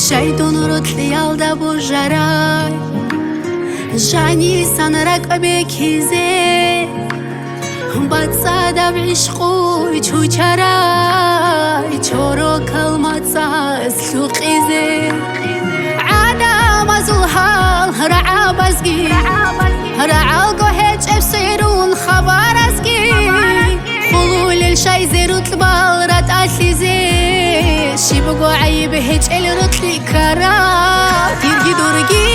Shaydun rutli alda bujaray Jani sanrak bekize Batsada bishqu chucharay Choro kalmatsa sluqize Adam azulhal ra'abazgi Ra'al gohech efsirun khabarazgi Khulul el-shay zirut l-bal rat al-lize Shibgo ayib hech el-rutli kara Tirgi durgi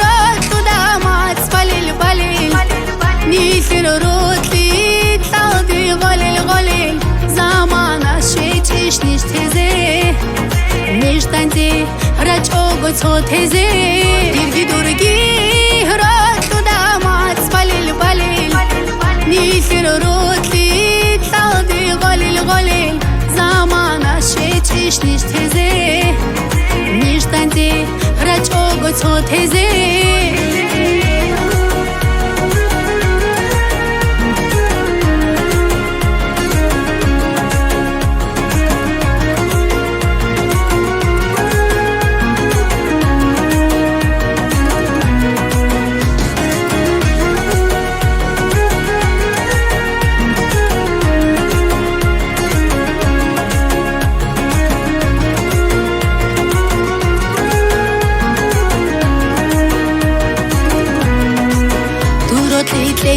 ratu damat balil balil Nifir rutli taldi ghalil ghalil Zamana shech ish nish teze Nish tanti rach ogo tso teze Tirgi durgi ratu damat balil balil Nifir rutli taldi ghalil ghalil Zamana shech ish nish teze Nish tanti rach ogo tso teze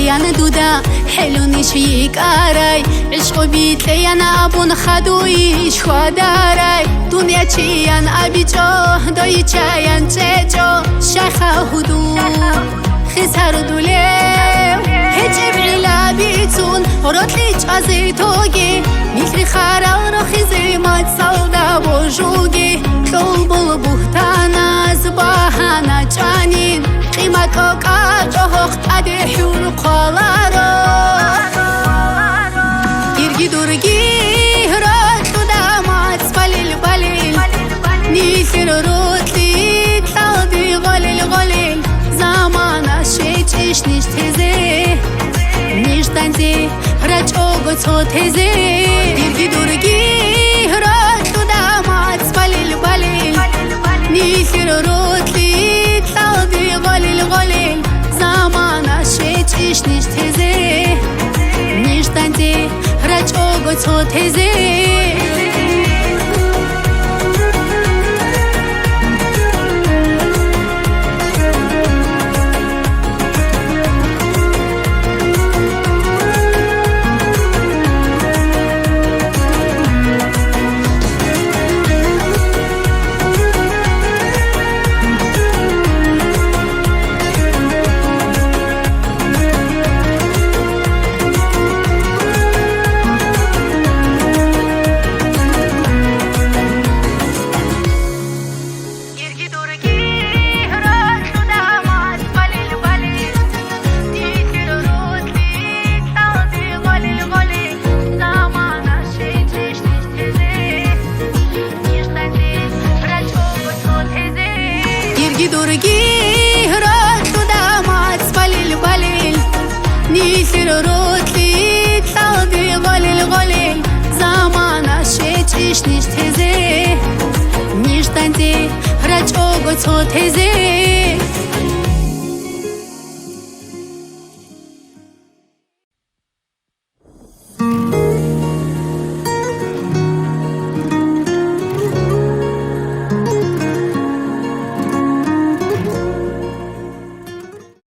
Yana duda heluni shikaray ishqo bitle yana abun khadui shwadaray dunya chiyan abicho doy chayan checho shakha hudu khisar dule hejibila bitun rotli chazitoge mikri khara ro khizimat salda bojuge tolbul buhtana zbahana chanin qimato qacho hoqtade hur qalaro irgi durgi ratu damat balil balil nifir rutli taldi ghalil ghalil zamana shech ish nish teze nish tanti rach ogo tso teze irgi durgi ratu damat balil balil nifir rutli taldi ghalil ghalil Zamana shech ish nish teze Nish tanti rach ogo tso teze durgi ratu damat balil balil nifir rutli taldi ghalil ghalil zamana shech ish nish teze nish tanti rach ogo tso teze